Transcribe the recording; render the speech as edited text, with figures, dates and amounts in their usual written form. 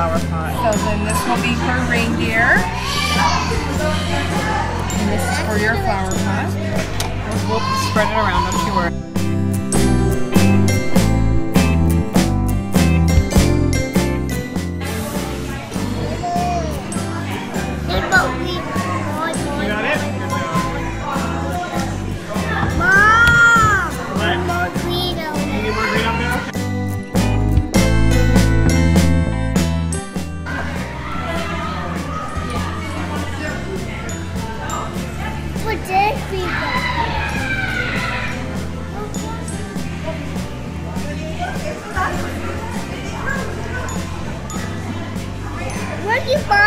flower pot. So then this will be for reindeer. And this is for your flower pot. We'll spread it around, don't you worry. Where'd you find